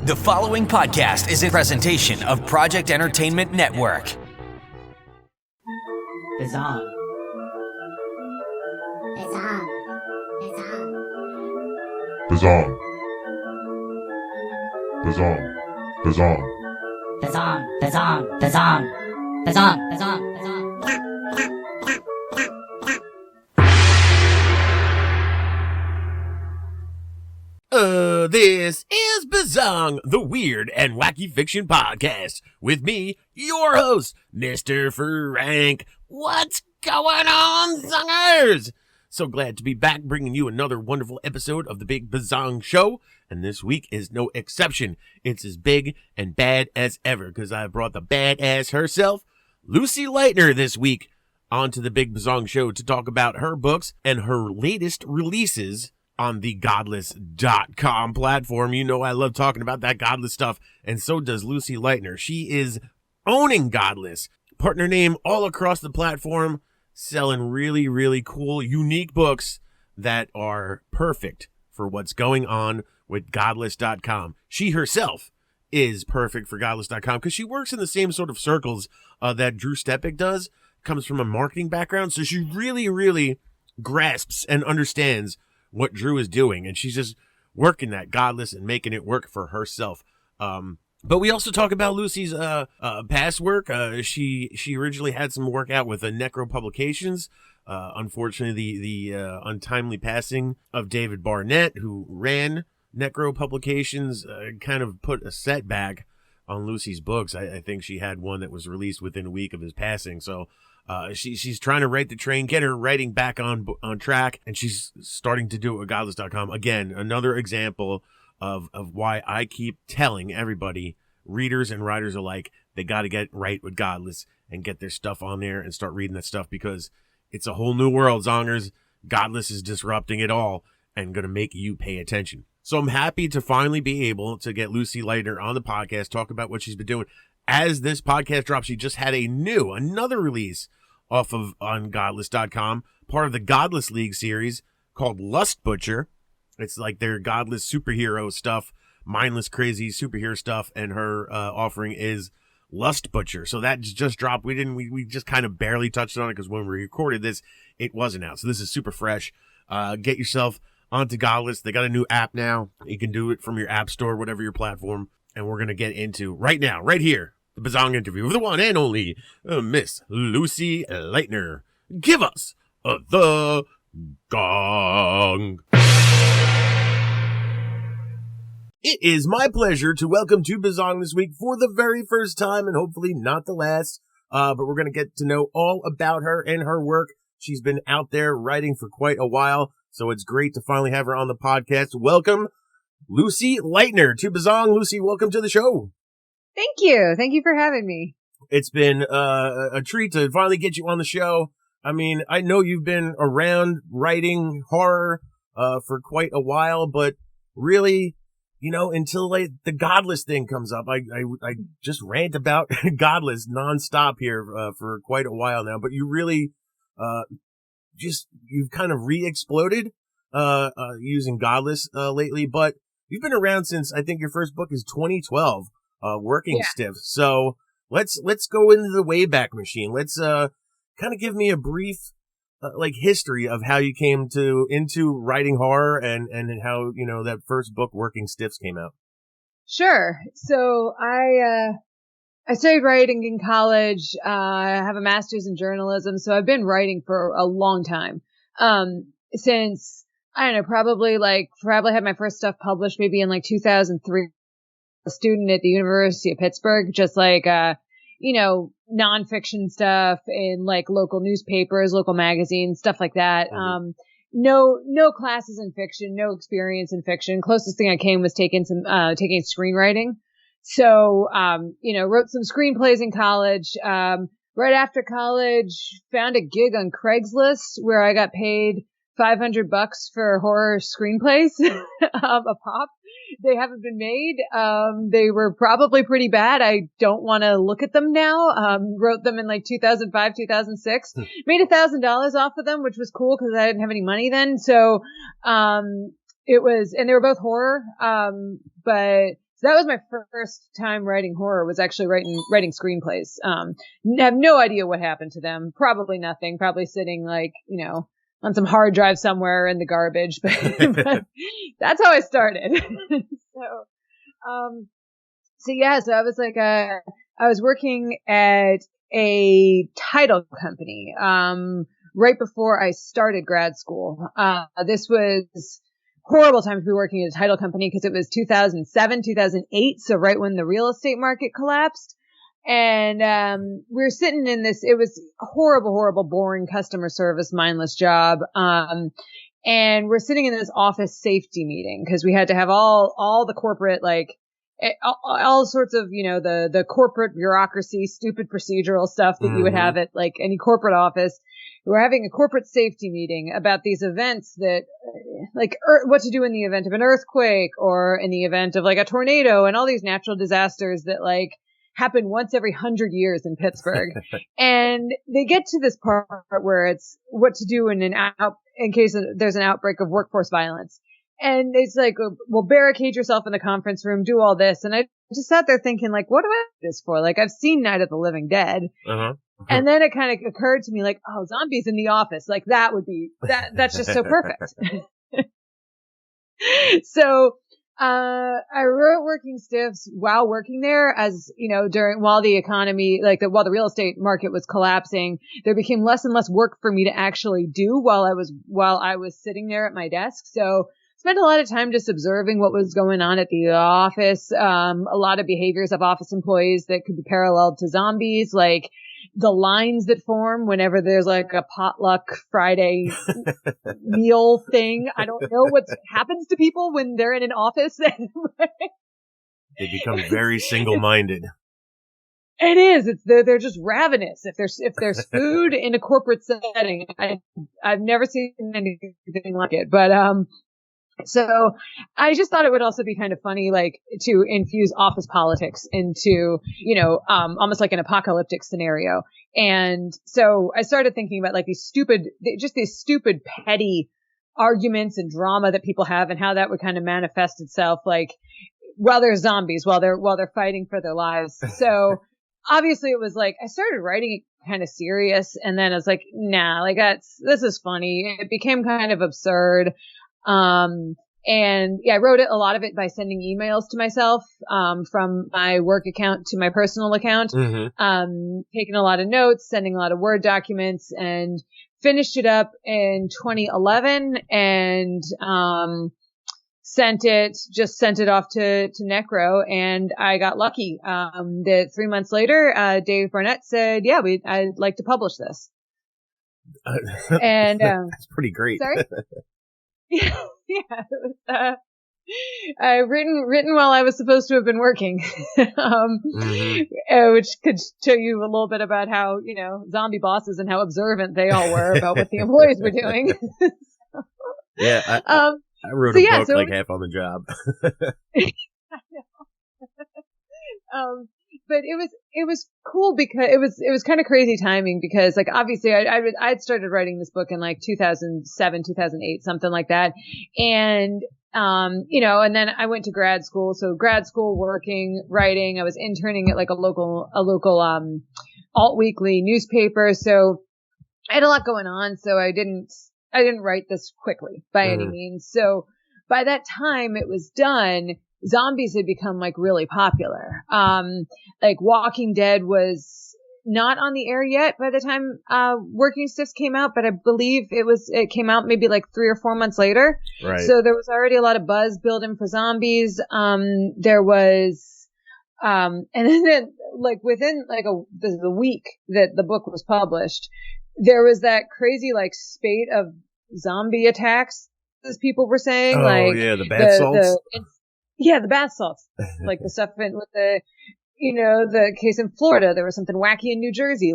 The following podcast is a presentation of Project Entertainment Network. Bizzong. Bizzong. Bizzong. Bizzong. Bizzong. Bizzong. Bizzong. Bizzong. Bizzong. Bizzong. Bizzong. This is Bizzong, the weird and wacky fiction podcast, with me, your host, Mr. Frank. What's going on, Zongers? So glad to be back bringing you another wonderful episode of the Big Bizzong Show, and this week is no exception. It's as big and bad as ever, because I brought the badass herself, Lucy Leitner, this week onto the Big Bizzong Show to talk about her books and her latest releases on the Godless.com platform. You know I love talking about that Godless stuff, and so does Lucy Leitner. She is owning Godless. Partner name all across the platform, selling really, really cool, unique books that are perfect for what's going on with Godless.com. She herself is perfect for Godless.com because she works in the same sort of circles that Drew Stepik does, comes from a marketing background, so she really, really grasps and understands what Drew is doing, and she's just working that Godless and making it work for herself. But we also talk about Lucy's past work. She originally had some work out with Necro Publications. Unfortunately, the untimely passing of David Barnett, who ran Necro Publications, kind of put a setback on Lucy's books. I think she had one that was released within a week of his passing, so she's trying to write the train, get her writing back on track, and she's starting to do it with Godless.com. Again, another example of why I keep telling everybody, readers and writers alike, they got to get right with Godless and get their stuff on there and start reading that stuff, because it's a whole new world, Zongers. Godless is disrupting it all and going to make you pay attention. So I'm happy to finally be able to get Lucy Leitner on the podcast, talk about what she's been doing. As this podcast drops, she just had another release off of on Godless.com, part of the Godless League series called Lust Butcher. It's like their Godless superhero stuff, mindless, crazy superhero stuff, and her offering is Lust Butcher. So that just dropped. We just kind of barely touched on it because when we recorded this, it wasn't out. So this is super fresh. Get yourself onto Godless. They got a new app now. You can do it from your app store, whatever your platform. And we're going to get into right now, right here, the Bizzong interview with the one and only Miss Lucy Leitner. Give us the gong. It is my pleasure to welcome to Bizzong this week for the very first time, and hopefully not the last, but we're going to get to know all about her and her work. She's been out there writing for quite a while, so it's great to finally have her on the podcast. Welcome, Lucy Leitner, to Bizzong. Lucy, welcome to the show. Thank you. Thank you for having me. It's been a treat to finally get you on the show. I mean, I know you've been around writing horror for quite a while, but really, you know, until like the Godless thing comes up, I just rant about Godless nonstop here for quite a while now. But you really you've kind of re-exploded using Godless lately, but you've been around since, I think your first book is 2012, Working Stiff. So let's go into the Wayback Machine. Let's kind of give me a brief history of how you came into writing horror and how, you know, that first book, Working Stiffs, came out. Sure. So I started writing in college. I have a master's in journalism, so I've been writing for a long time. Since, I don't know, probably had my first stuff published maybe in 2003. A student at the University of Pittsburgh, just nonfiction stuff in local newspapers, local magazines, stuff like that. Mm-hmm. No classes in fiction, no experience in fiction. Closest thing I came was taking screenwriting. So, wrote some screenplays in college. Right after college, found a gig on Craigslist where I got paid $500 for horror screenplays, a pop. They haven't been made. They were probably pretty bad. I don't want to look at them now. Wrote them in 2005, 2006. Made $1,000 off of them, which was cool because I didn't have any money then. So, it was, and they were both horror. But So that was my first time writing horror, was actually writing screenplays. Have no idea what happened to them. Probably nothing. Probably sitting on some hard drive somewhere in the garbage. But that's how I started. So I was I was working at a title company, right before I started grad school. This was horrible time to be working at a title company because it was 2007, 2008. So right when the real estate market collapsed. And, we were sitting in this, it was horrible, boring customer service, mindless job. And we're sitting in this office safety meeting because we had to have all the corporate, all sorts of, the corporate bureaucracy, stupid procedural stuff that you would have at any corporate office. We're having a corporate safety meeting about these events that, what to do in the event of an earthquake or in the event of a tornado and all these natural disasters that happen once every 100 years in Pittsburgh. And they get to this part where it's what to do in case there's an outbreak of workforce violence. And it's well, barricade yourself in the conference room, do all this. And I just sat there thinking, what do I do this for? I've seen Night of the Living Dead. And then it kind of occurred to me, oh, zombies in the office. That would be, that's just so perfect. So, I wrote working stiffs while working there while the economy, while the real estate market was collapsing. There became less and less work for me to actually do while I was sitting there at my desk. So spent a lot of time just observing what was going on at the office. A lot of behaviors of office employees that could be paralleled to zombies, the lines that form whenever there's a potluck Friday meal thing. I don't know what happens to people when they're in an office. They become very single-minded. It is. They're just ravenous. If there's food in a corporate setting, I've never seen anything like it. But so I just thought it would also be kind of funny, to infuse office politics into, almost like an apocalyptic scenario. And so I started thinking about these stupid petty arguments and drama that people have and how that would kind of manifest itself, while they're zombies, while they're fighting for their lives. So obviously it was I started writing it kind of serious, and then I was nah, this is funny. It became kind of absurd. And I wrote a lot of it by sending emails to myself, from my work account to my personal account, taking a lot of notes, sending a lot of Word documents, and finished it up in 2011 and, sent it off to Necro, and I got lucky. That 3 months later, Dave Barnett said, yeah, I'd like to publish this. And, that's pretty great. Sorry? Yeah, it was, written while I was supposed to have been working, which could show you a little bit about how, zombie bosses and how observant they all were about what the employees were doing. Yeah, I wrote a book half on the job. I know. But it was cool because it was kind of crazy timing because obviously I'd started writing this book in 2007, 2008, something like that. And, and then I went to grad school. So grad school, working, writing, I was interning at a local alt weekly newspaper. So I had a lot going on. So I didn't write this quickly by any means. So by that time it was done, zombies had become really popular. Walking Dead was not on the air yet by the time Working Stiffs came out, but I believe it came out maybe 3 or 4 months later. Right. So there was already a lot of buzz building for zombies. There was and then within the week that the book was published, there was that crazy spate of zombie attacks, as people were saying. The bath salts. The bath salts, the stuff with the case in Florida. There was something wacky in New Jersey.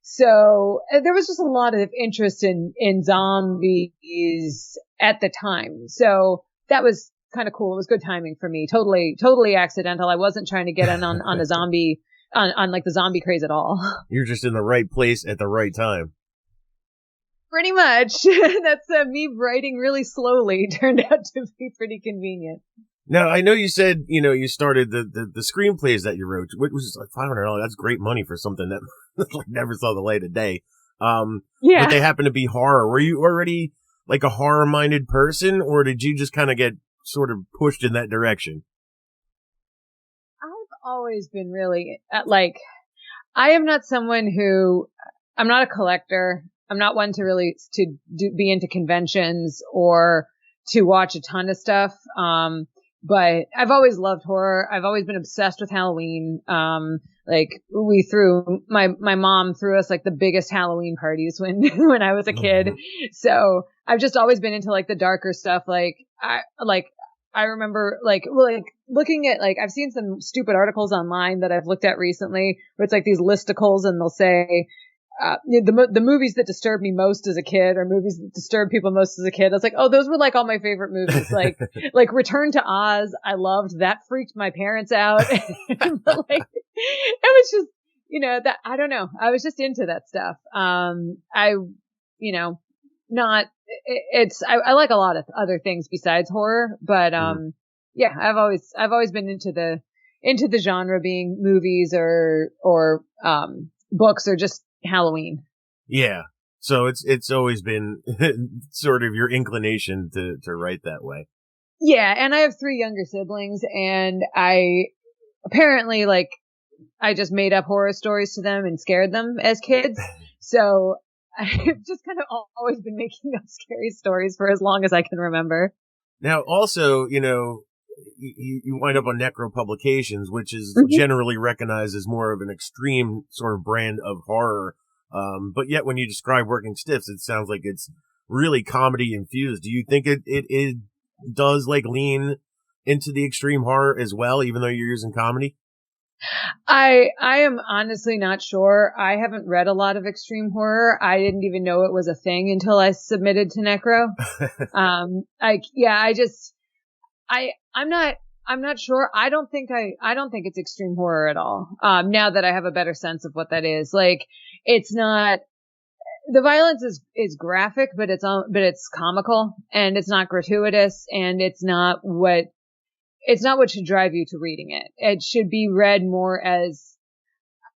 So there was just a lot of interest in zombies at the time. So that was kind of cool. It was good timing for me. Totally accidental. I wasn't trying to get in on a zombie, on the zombie craze at all. You're just in the right place at the right time. Pretty much. That's me writing really slowly turned out to be pretty convenient. Now, I know you said, you started the screenplays that you wrote, which was like $500. That's great money for something that like never saw the light of day. But they happen to be horror. Were you already like a horror minded person, or did you just kind of get sort of pushed in that direction? I've always been really I am not someone I'm not a collector. I'm not one to really be into conventions or to watch a ton of stuff. But I've always loved horror. I've always been obsessed with Halloween. My mom threw us like the biggest Halloween parties when I was a kid. Mm-hmm. So I've just always been into like the darker stuff. I remember looking at I've seen some stupid articles online that I've looked at recently where it's like these listicles and they'll say, the movies that disturbed me most as a kid or movies that disturbed people most as a kid. I was like, oh, those were like all my favorite movies. Like Return to Oz. I loved that. Freaked my parents out. But it was just, that I don't know. I was just into that stuff. I like a lot of other things besides horror, but, I've always been into the genre being movies or books or just Halloween. Yeah. So it's always been sort of your inclination to write that way. Yeah. And I have 3 younger siblings and I apparently I just made up horror stories to them and scared them as kids. So I've just kind of always been making up scary stories for as long as I can remember. Now, also, you wind up on Necro Publications, which is generally recognized as more of an extreme sort of brand of horror. But yet when you describe Working Stiffs, it sounds like it's really comedy infused. Do you think it does lean into the extreme horror as well, even though you're using comedy? I am honestly not sure. I haven't read a lot of extreme horror. I didn't even know it was a thing until I submitted to Necro. I'm not sure. I don't think it's extreme horror at all. Now that I have a better sense of what that is, it's not, the violence is graphic, but it's comical and it's not gratuitous and it's not what should drive you to reading it. It should be read more as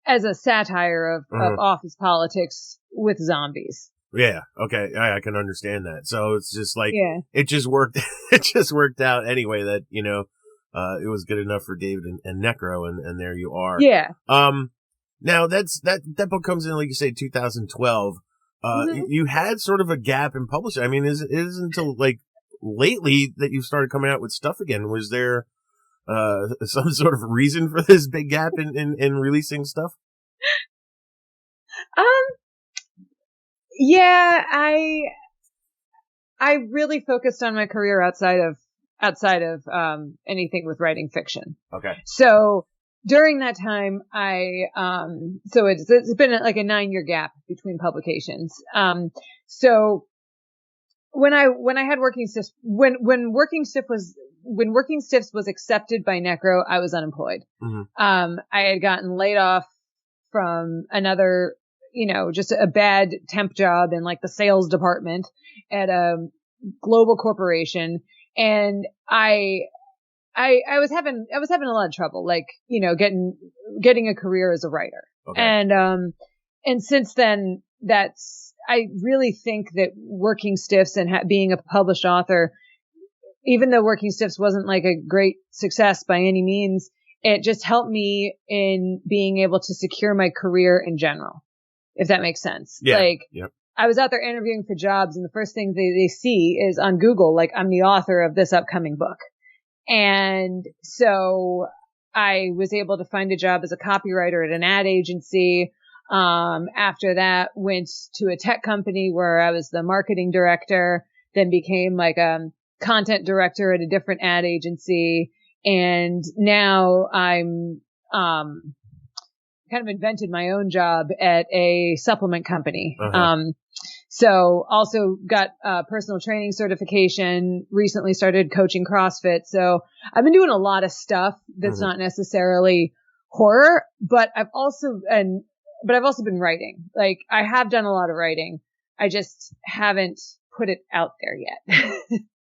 a satire of office politics with zombies. Yeah. Okay. I can understand that. So it's just it just worked. It just worked out anyway that, it was good enough for David and Necro and there you are. Yeah. Now that book comes in, like you say, 2012. You had sort of a gap in publishing. I mean, it isn't until lately that you started coming out with stuff again. Was there, some sort of reason for this big gap in releasing stuff? Yeah, I really focused on my career outside of anything with writing fiction. Okay. So during that time, so it's been like a 9-year gap between publications. So when I had Working Stiffs, when Working Stiffs was accepted by Necro, I was unemployed. Mm-hmm. I had gotten laid off from another, just a bad temp job in the sales department at a global corporation. And I was having a lot of trouble, getting a career as a writer. Okay. And since then I really think that Working Stiffs and being a published author, even though Working Stiffs wasn't a great success by any means, it just helped me in being able to secure my career in general, if that makes sense. Yeah. Yep. I was out there interviewing for jobs and the first thing they see is on Google, I'm the author of this upcoming book. And so I was able to find a job as a copywriter at an ad agency. After that, went to a tech company where I was the marketing director, then became a content director at a different ad agency. And now I'm, kind of invented my own job at a supplement company. Uh-huh. So also got personal training certification, recently started coaching CrossFit. So I've been doing a lot of stuff that's not necessarily horror, but I've also been writing. I have done a lot of writing. I just haven't put it out there yet.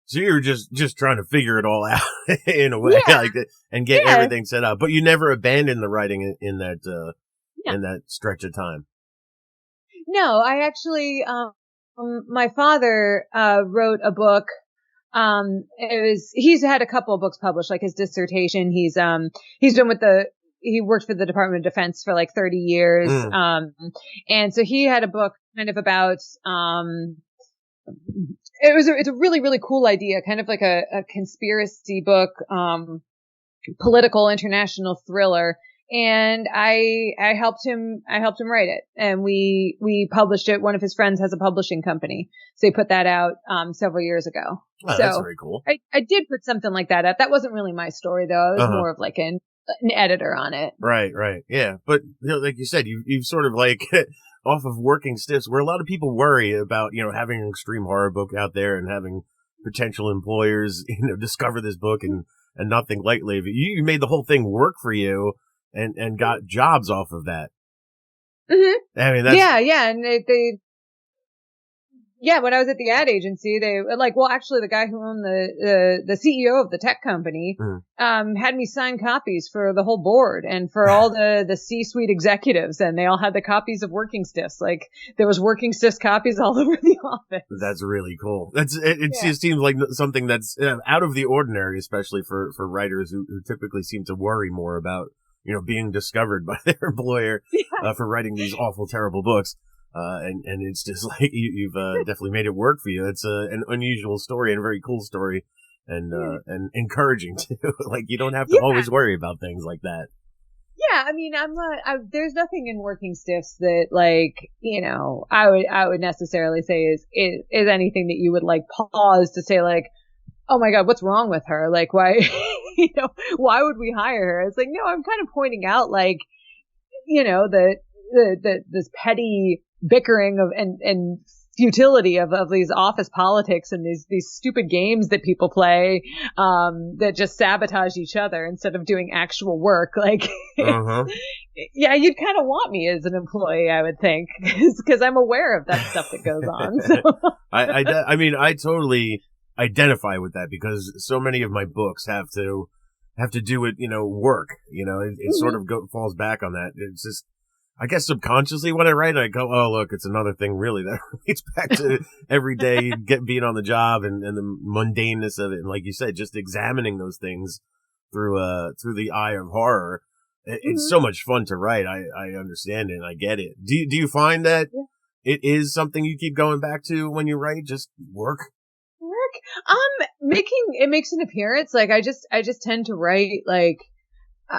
So you were just trying to figure it all out in a way, like that, and get everything set up. But you never abandoned the writing in that stretch of time. No, I actually, my father, wrote a book. He's had a couple of books published, like his dissertation. He worked for the Department of Defense for like 30 years. And so he had a book kind of about, it's a really, really cool idea, kind of like a conspiracy book, political international thriller. And I helped him write it, and we published it. One of his friends has a publishing company, so he put that out, several years ago. Oh, so that's very cool. I did put something like that out. That wasn't really my story though. I was more of like an editor on it. Right. Yeah. But like you said, you've sort of like off of working stiffs where a lot of people worry about, having an extreme horror book out there and having potential employers, discover this book and not think lightly of it. You made the whole thing work for you. And got jobs off of that. Mm-hmm. I mean, that's... Yeah. And when I was at the ad agency, actually the guy who owned the CEO of the tech company, had me sign copies for the whole board and for all the C-suite executives, and they all had the copies of Working Stiffs. Like, there was Working Stiffs copies all over the office. That's really cool. It just seems like something that's out of the ordinary, especially for writers who typically seem to worry more about, being discovered by their employer, for writing these awful, terrible books. And it's just like, you've definitely made it work for you. It's an unusual story and a very cool story and encouraging too. Like, you don't have to always worry about things like that. Yeah. I mean, there's nothing in Working Stiffs that, like, I would necessarily say is anything that you would like pause to say, like, oh my God, what's wrong with her? Like, why, why would we hire her? It's like, no, I'm kind of pointing out, like, this petty bickering of, and futility of these office politics and these stupid games that people play, that just sabotage each other instead of doing actual work. Like, yeah, you'd kind of want me as an employee, I would think, because I'm aware of that stuff that goes on. So. I mean, I totally identify with that because so many of my books have to do with, work, it sort of falls back on that. It's just, I guess subconsciously when I write, I go, oh, look, it's another thing really that relates back to every day being on the job and the mundaneness of it. And like you said, just examining those things through the eye of horror. It's so much fun to write. I understand it and I get it. Do you find that it is something you keep going back to when you write, just work? It makes an appearance. Like, I just tend to write, like,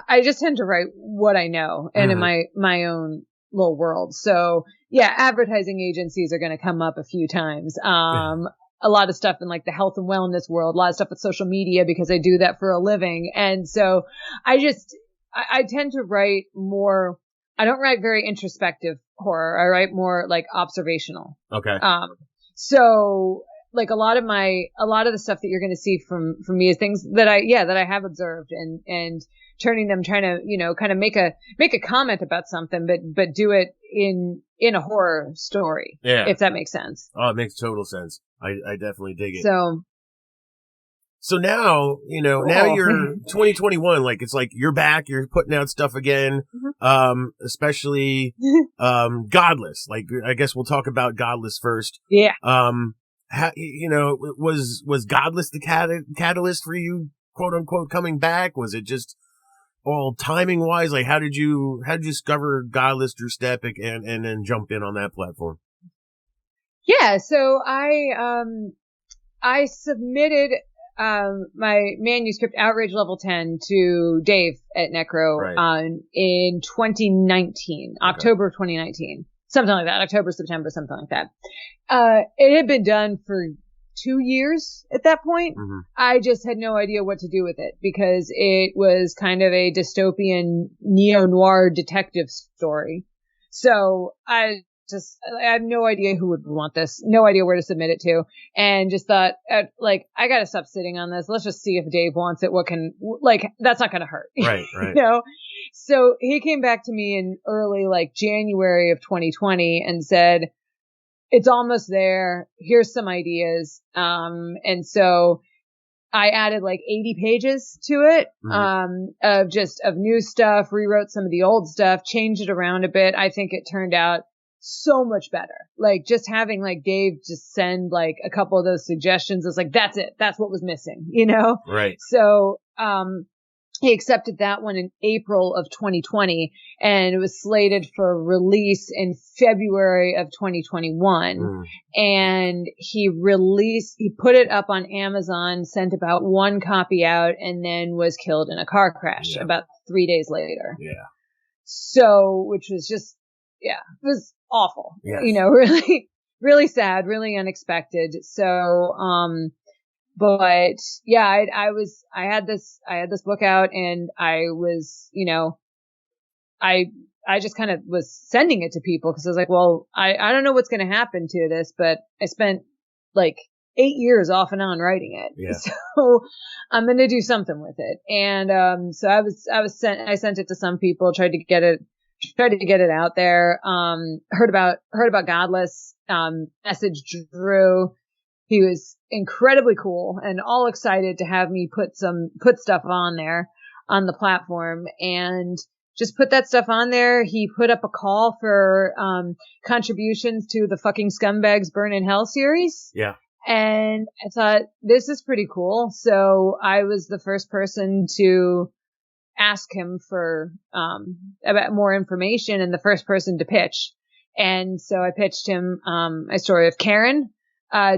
I just tend to write what I know and in my own little world. So yeah, advertising agencies are going to come up a few times. A lot of stuff in like the health and wellness world, a lot of stuff with social media because I do that for a living. And so I tend to write more, I don't write very introspective horror. I write more like observational. Okay. So like a lot of the stuff that you're going to see from me is things that I have observed and turning them, trying to, kind of make a comment about something, but do it in a horror story. Yeah. If that makes sense. Oh, it makes total sense. I definitely dig it. So now, now you're 2021, like it's like you're back, you're putting out stuff again, especially, Godless. Like, I guess we'll talk about Godless first. Yeah. Was Godless the catalyst for you, quote unquote, coming back? Was it just all timing wise? Like, how did you discover Godless, Drew Stepik, and then jump in on that platform? Yeah. So I submitted, my manuscript Outrage Level 10 to Dave at Necro, in 2019, October of 2019. Something like that. October, September, something like that. It had been done for 2 years at that point. I just had no idea what to do with it because it was kind of a dystopian neo-noir detective story. So I had no idea who would want this, no idea where to submit it to, and just thought, I gotta stop sitting on this. Let's just see if Dave wants it. That's not gonna hurt. Right. So he came back to me in early, January of 2020 and said, it's almost there. Here's some ideas. And so I added like 80 pages to it, of new stuff, rewrote some of the old stuff, changed it around a bit. I think it turned out so much better. Like just having like Dave just send like a couple of those suggestions is like, that's it. That's what was missing, you know? Right. So, he accepted that one in April of 2020, and it was slated for release in February of 2021. And he put it up on Amazon, sent about one copy out, and then was killed in a car crash about 3 days later. Yeah. So, which was just, it was awful. Yes. You know, really, really sad, really unexpected. So, but yeah, I had this book out, and I was, you know, I just kind of was sending it to people because I was like, well, I don't know what's going to happen to this, but I spent like 8 years off and on writing it. Yeah. So I'm going to do something with it. And, so I sent it to some people, tried to get it out there. Heard about Godless, messaged Drew. He was incredibly cool and all excited to have me put stuff on there on the platform, and just put that stuff on there. He put up a call for, contributions to the fucking Scumbags Burn in Hell series. Yeah. And I thought, this is pretty cool. So I was the first person to ask him for, about more information, and the first person to pitch. And so I pitched him, a story of Karen.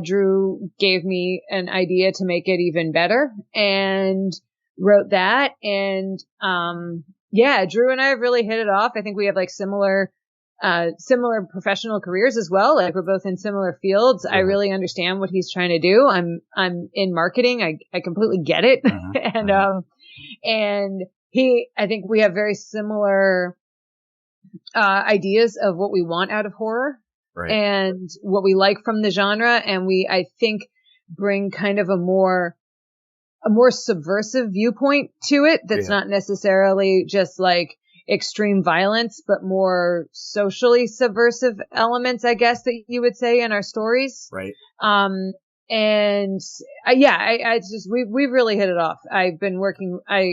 Drew gave me an idea to make it even better and wrote that. And, Drew and I have really hit it off. I think we have like similar professional careers as well. Like we're both in similar fields. I really understand what he's trying to do. I'm in marketing. I completely get it. And I think we have very similar, ideas of what we want out of horror. Right. And what we like from the genre. And I think, bring kind of a more subversive viewpoint to it. That's not necessarily just like extreme violence, but more socially subversive elements, I guess that you would say, in our stories. Right. We've really hit it off. I've been working, I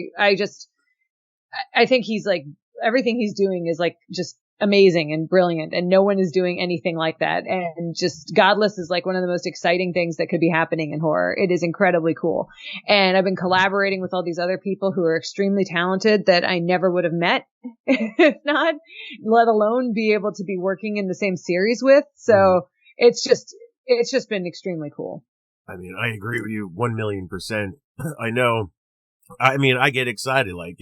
think he's like, everything he's doing is like just amazing and brilliant, and no one is doing anything like that. And just Godless is like one of the most exciting things that could be happening in horror. It is incredibly cool. And I've been collaborating with all these other people who are extremely talented that I never would have met if not, let alone be able to be working in the same series with. So it's just been extremely cool. I mean, I agree with you 1,000,000%. I know. I mean, I get excited. Like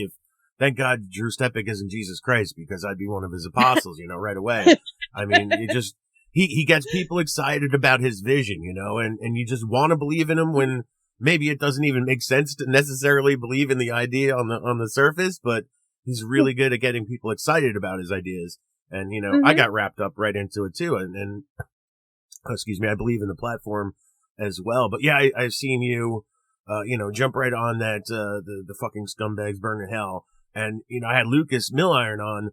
thank God Drew Stepik isn't Jesus Christ, because I'd be one of his apostles, you know, right away. I mean, he gets people excited about his vision, you know, and you just want to believe in him when maybe it doesn't even make sense to necessarily believe in the idea on the surface, but he's really good at getting people excited about his ideas. And, you know, I got wrapped up right into it too. And excuse me, I believe in the platform as well. But yeah, I've seen you, jump right on that, the fucking Scumbags Burn in Hell. And, you know, I had Lucas Milliron on,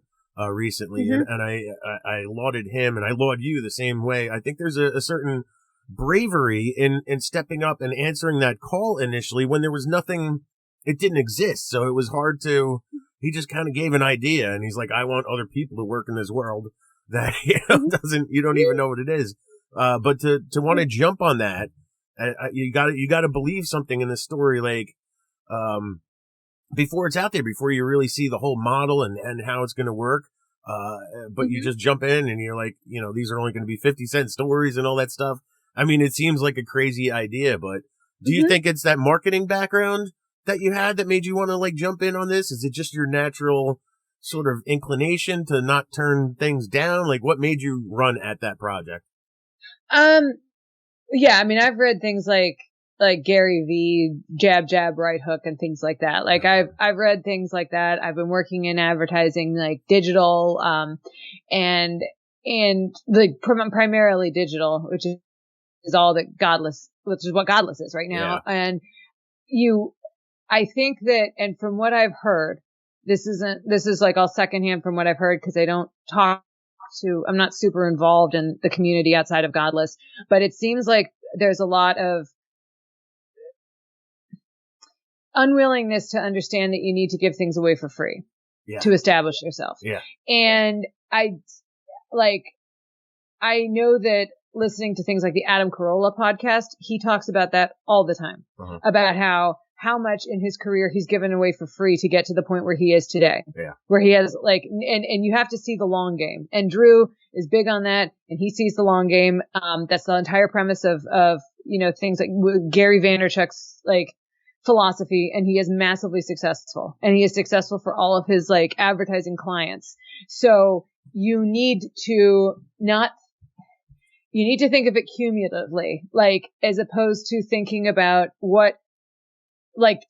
recently, and I lauded him, and I laud you the same way. I think there's a certain bravery in stepping up and answering that call initially when there was nothing, it didn't exist. So it was hard he just kind of gave an idea, and he's like, I want other people to work in this world that, you don't even know what it is. But to want to jump on that, you gotta believe something in the story, like, before it's out there, before you really see the whole model and how it's going to work. But you just jump in and you're like, you know, these are only going to be 50-cent stories and all that stuff. I mean, it seems like a crazy idea, but do you think it's that marketing background that you had that made you want to like jump in on this? Is it just your natural sort of inclination to not turn things down? Like, what made you run at that project? Yeah, I mean, I've read things like Gary V, jab, jab, right hook, and things like that. Like I've read things like that. I've been working in advertising, like digital, and like primarily digital, which is all that Godless, which is what Godless is right now. Yeah. And I think that, and from what I've heard, this is like all secondhand from what I've heard, because I don't talk I'm not super involved in the community outside of Godless, but it seems like there's a lot of unwillingness to understand that you need to give things away for free to establish yourself. Yeah. And I know that listening to things like the Adam Carolla podcast, he talks about that all the time, about how much in his career he's given away for free to get to the point where he is today. Yeah. Where he has and you have to see the long game. And Drew is big on that, and he sees the long game. That's the entire premise of things like Gary Vaynerchuk's philosophy, and he is massively successful, and he is successful for all of his advertising clients. So you need to think of it cumulatively, as opposed to thinking about what,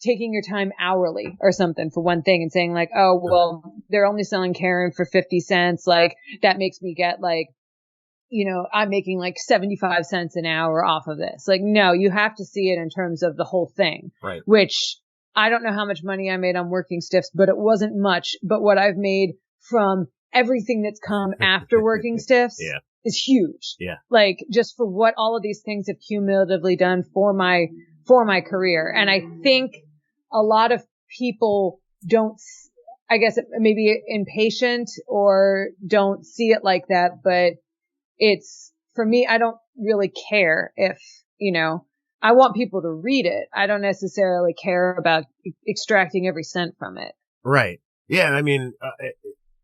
taking your time hourly or something for one thing and saying oh, well, they're only selling Karen for 50 cents. That makes me get I'm making 75 cents an hour off of this. No, you have to see it in terms of the whole thing, right? Which I don't know how much money I made on Working Stiffs, but it wasn't much. But what I've made from everything that's come after Working Stiffs is huge. Yeah. Just for what all of these things have cumulatively done for my career. And I think a lot of people don't, I guess maybe impatient or don't see it like that, but it's, for me, I don't really care if, I want people to read it. I don't necessarily care about extracting every cent from it. Right. Yeah. I mean,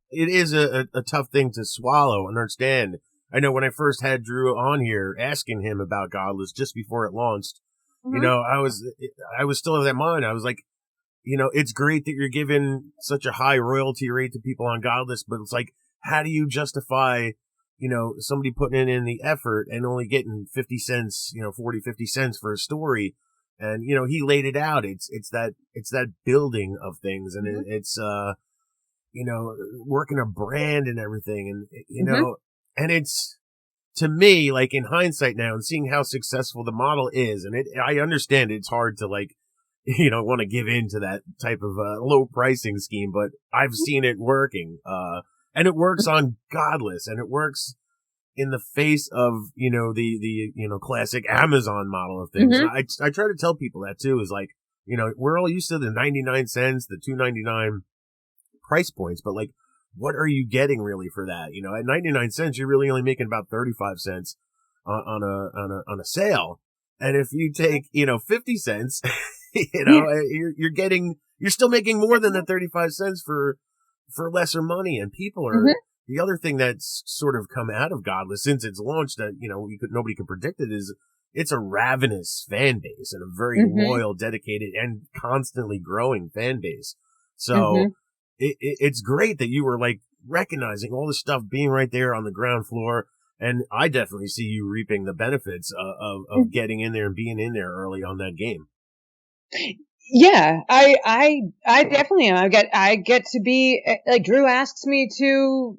it is a tough thing to swallow and understand. I know when I first had Drew on here asking him about Godless just before it launched, I was still of that mind. I was like, it's great that you're giving such a high royalty rate to people on Godless, but it's how do you justify somebody putting in the effort and only getting 50 cents, 40, 50 cents for a story. And, he laid it out. It's that building of things, and it's, working a brand and everything. And, and it's, to me, in hindsight now and seeing how successful the model is, and I understand it's hard to want to give in to that type of, low pricing scheme, but I've seen it working. And it works on Godless, and it works in the face of, the classic Amazon model of things. I try to tell people that too, is we're all used to the 99 cents, the $2.99 price points, but what are you getting really for that? At 99 cents, you're really only making about 35 cents on a sale. And if you take, 50 cents, you're still making more than the 35 cents for lesser money. And people are, the other thing that's sort of come out of Godless since it's launched that, nobody could predict it, is it's a ravenous fan base and a very loyal, dedicated, and constantly growing fan base. So it's great that you were recognizing all this stuff being right there on the ground floor. And I definitely see you reaping the benefits of getting in there and being in there early on that game. Yeah, I definitely am. I get to be Drew asks me to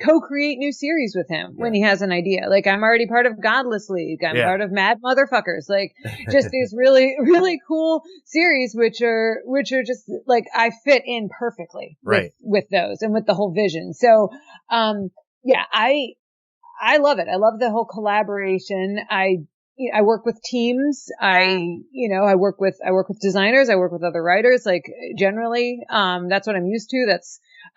co-create new series with him when he has an idea. I'm already part of Godless League. I'm part of Mad Motherfuckers. Just these really, really cool series, which are just I fit in perfectly with those and with the whole vision. So, I love it. I love the whole collaboration. I work with teams. I work with designers. I work with other writers. Generally, that's what I'm used to.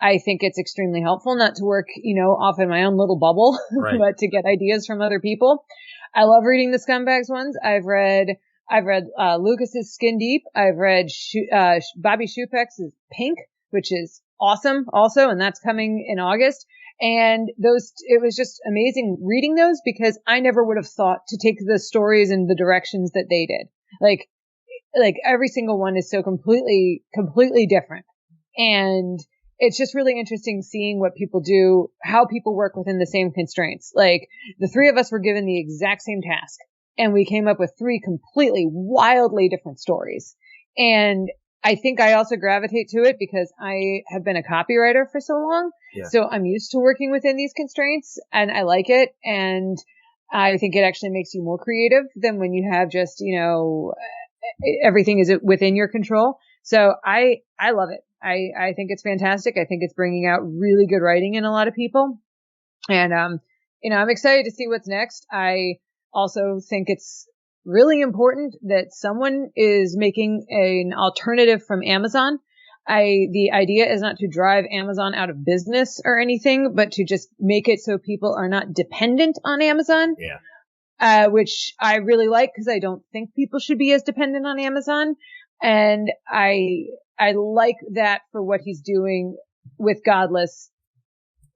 I think it's extremely helpful not to work, off in my own little bubble, but to get ideas from other people. I love reading the Scumbags ones. I've read Lucas's Skin Deep. I've read, Bobby Shupex's Pink, which is awesome also. And that's coming in August. And it was just amazing reading those, because I never would have thought to take the stories in the directions that they did. Every single one is so completely different. And it's just really interesting seeing what people do, how people work within the same constraints. The three of us were given the exact same task, and we came up with three completely wildly different stories. And I think I also gravitate to it because I have been a copywriter for so long. Yeah. So I'm used to working within these constraints, and I like it. And I think it actually makes you more creative than when you have just, everything is within your control. So I love it. I think it's fantastic. I think it's bringing out really good writing in a lot of people. And, I'm excited to see what's next. I also think it's really important that someone is making an alternative from Amazon. The idea is not to drive Amazon out of business or anything, but to just make it so people are not dependent on Amazon. Yeah. Which I really like because I don't think people should be as dependent on Amazon. And I like that for what he's doing with Godless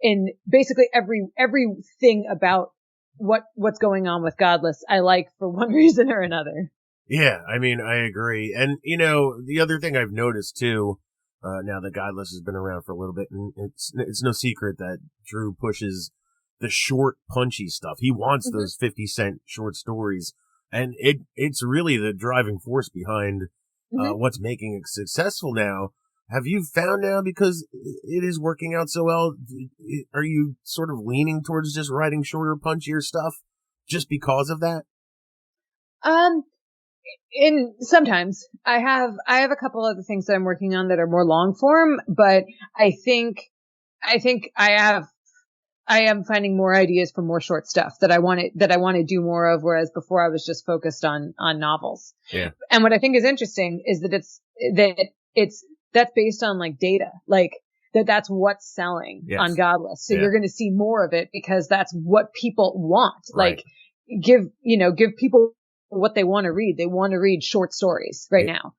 in basically everything about what's going on with Godless. I like for one reason or another. Yeah, I mean, I agree. And, the other thing I've noticed too, now that Godless has been around for a little bit, and it's no secret that Drew pushes the short, punchy stuff. He wants those 50-cent short stories. And it's really the driving force behind what's making it successful now. Have you found now, because it is working out so well, are you sort of leaning towards just writing shorter, punchier stuff just because of that? Sometimes I have a couple other things that I'm working on that are more long form, but I think I am finding more ideas for more short stuff that I want to do more of, whereas before I was just focused on novels. Yeah. And what I think is interesting is that that's based on like data, like that's what's selling on Godless. So you're going to see more of it because that's what people want. Right. Like give people what they want to read. They want to read short stories right now,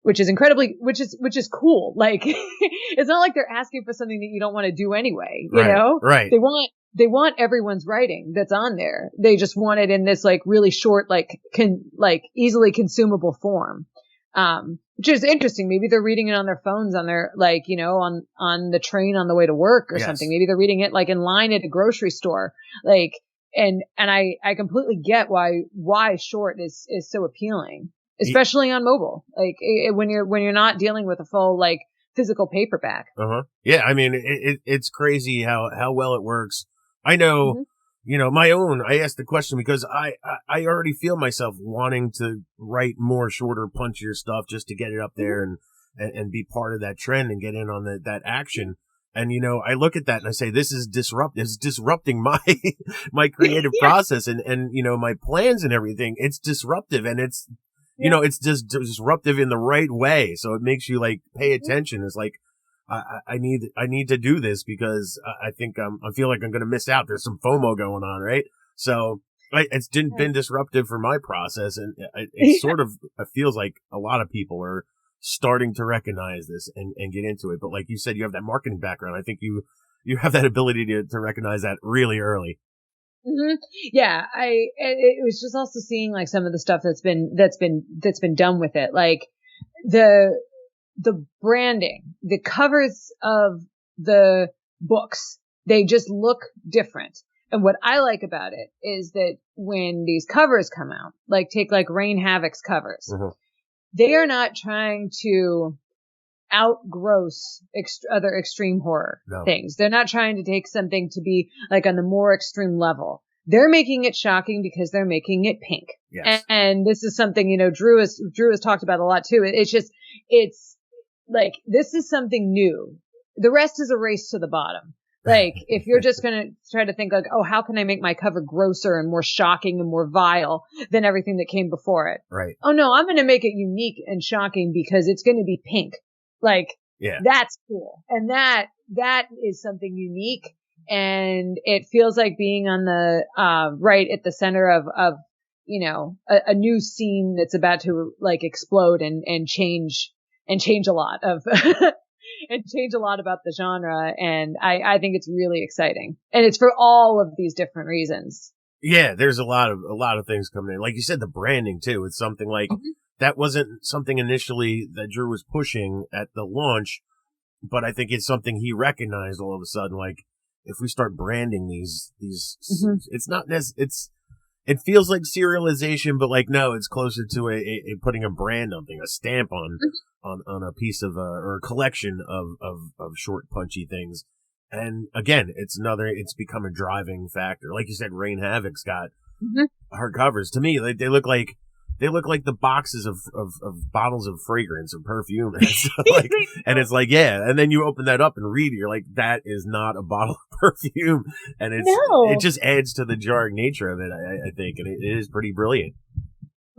which is cool. Like it's not like they're asking for something that you don't want to do anyway, you know? Right. They want everyone's writing that's on there. They just want it in this like really short, like easily consumable form. Which is interesting. Maybe they're reading it on their phones, on their on the train on the way to work or something. Maybe they're reading it like in line at a grocery store. Like, and I completely get why short is so appealing, especially on mobile. Like when you're not dealing with a full like physical paperback. Yeah. I mean, it's crazy how well it works. I know, I asked the question because I already feel myself wanting to write more shorter, punchier stuff just to get it up there and be part of that trend and get in on that action. And, I look at that and I say, this is disrupting my, my creative process and, my plans and everything. It's disruptive and it's, it's just disruptive in the right way. So it makes you like pay attention. It's like, I need to do this because I think I feel like I'm going to miss out. There's some FOMO going on, right? So it's been disruptive for my process, and it sort of feels like a lot of people are starting to recognize this and get into it. But like you said, you have that marketing background. I think you have that ability to recognize that really early. Yeah, it was just also seeing like some of the stuff that's been done with it, like the branding, the covers of the books, they just look different. And what I like about it is that when these covers come out, like take like Rain Havoc's covers, they are not trying to outgross other extreme horror things. They're not trying to take something to be like on the more extreme level. They're making it shocking because they're making it pink. Yes. And this is something, Drew has talked about a lot too. It's like, this is something new. The rest is a race to the bottom. Like, if you're just going to try to think like, oh, how can I make my cover grosser and more shocking and more vile than everything that came before it? Right. Oh no, I'm going to make it unique and shocking because it's going to be pink. Like, that's cool. And that is something unique. And it feels like being on the, right at the center of, a new scene that's about to like explode and change a lot of, and change a lot about the genre. And I think it's really exciting. And it's for all of these different reasons. Yeah, there's a lot of things coming in. Like you said, the branding too. It's something like that wasn't something initially that Drew was pushing at the launch, but I think it's something he recognized all of a sudden. Like, if we start branding these, it's not it feels like serialization, but like, no, it's closer to a putting a brand on thing, a stamp on a piece of, or a collection of short, punchy things. And again, it's become a driving factor. Like you said, Rain Havoc's got her covers. To me, they look like they look like the boxes of bottles of fragrance or perfume. And it's like, yeah. And then you open that up and read it. You're like, that is not a bottle of perfume. And it just adds to the jarring nature of it, I think. And it is pretty brilliant.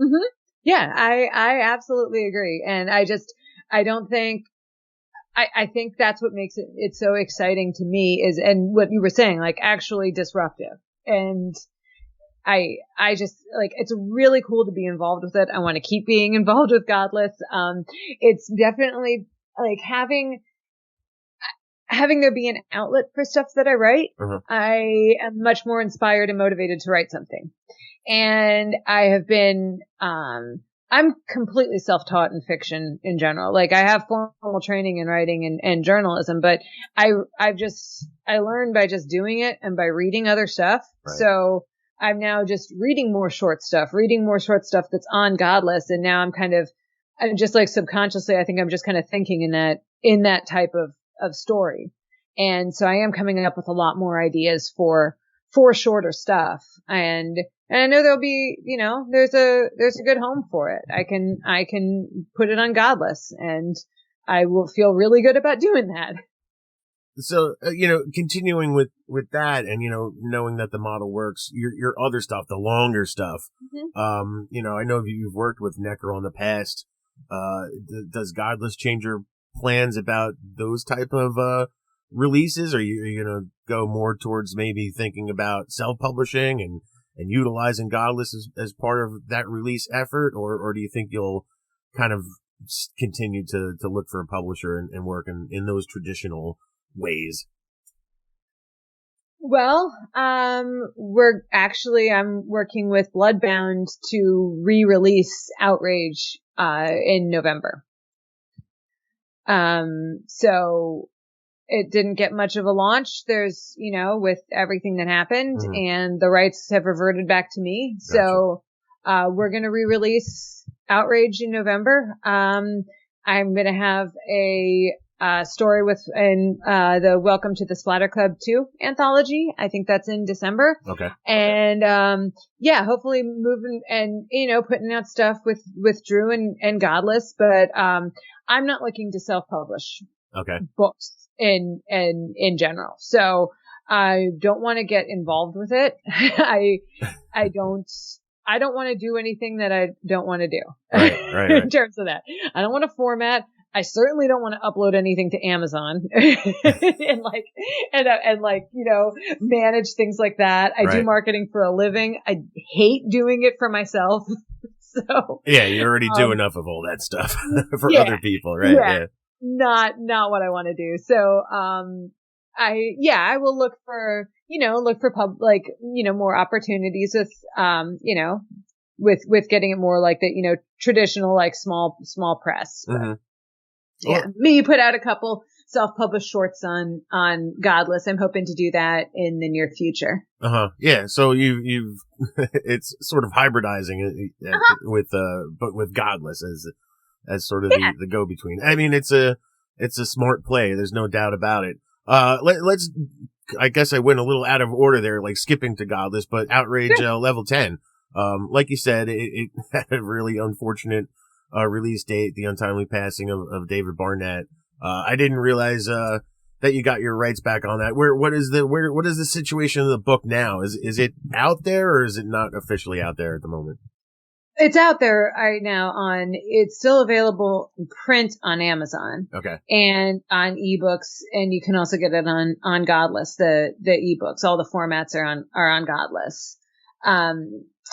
Mm-hmm. Yeah, I absolutely agree. And I don't think, I think that's what makes it so exciting to me is, and what you were saying, like actually disruptive. And I just like, it's really cool to be involved with it. I want to keep being involved with Godless. It's definitely like having there be an outlet for stuff that I write. Uh-huh. I am much more inspired and motivated to write something. And I have been, I'm completely self-taught in fiction in general. Like I have formal training in writing and journalism, but I learned by just doing it and by reading other stuff. Right. So I'm now just reading more short stuff that's on Godless. And now I'm just like subconsciously, I think I'm just kind of thinking in that type of story. And so I am coming up with a lot more ideas for shorter stuff. And I know there'll be, there's a good home for it. I can put it on Godless and I will feel really good about doing that. So, continuing with that and, knowing that the model works, your other stuff, the longer stuff, Mm-hmm. I know you've worked with Necro in the past. Does Godless change your plans about those type of, releases? Are you going to go more towards maybe thinking about self-publishing and utilizing Godless as part of that release effort? Or do you think you'll kind of continue to look for a publisher and work in those traditional ways? Well, I'm working with Bloodbound to re-release Outrage, in November. So it didn't get much of a launch. There's, with everything that happened, Mm-hmm. and the rights have reverted back to me. Gotcha. So, we're going to re-release Outrage in November. I'm going to have a story the Welcome to the Splatter Club 2 anthology. I think that's in December. Okay. And, hopefully moving and, putting out stuff with Drew and Godless, but, I'm not looking to self-publish books in general. So I don't want to get involved with it. I don't want to do anything that I don't want to do. Right. In terms of that. I don't want to format. I certainly don't want to upload anything to Amazon and manage things like that. I do marketing for a living. I hate doing it for myself. So yeah, you already do enough of all that stuff for other people, right? Yeah. Not what I want to do. So, I will look for more opportunities with getting it more like the, traditional, like small press. Mm-hmm. Yeah. Maybe put out a couple self-published shorts on Godless. I'm hoping to do that in the near future. Yeah. So you've it's sort of hybridizing it but with Godless as sort of the go-between. I mean, it's a smart play. There's no doubt about it. Let's, I guess I went a little out of order there, like skipping to Godless, but Outrage, level 10. Like you said, it had a really unfortunate, release date, the untimely passing of David Barnett. I didn't realize, that you got your rights back on that. What is the situation of the book now? Is it out there or is it not officially out there at the moment? It's out there right now it's still available in print on Amazon. Okay. And on ebooks, and you can also get it on Godless, the ebooks. All the formats are on Godless.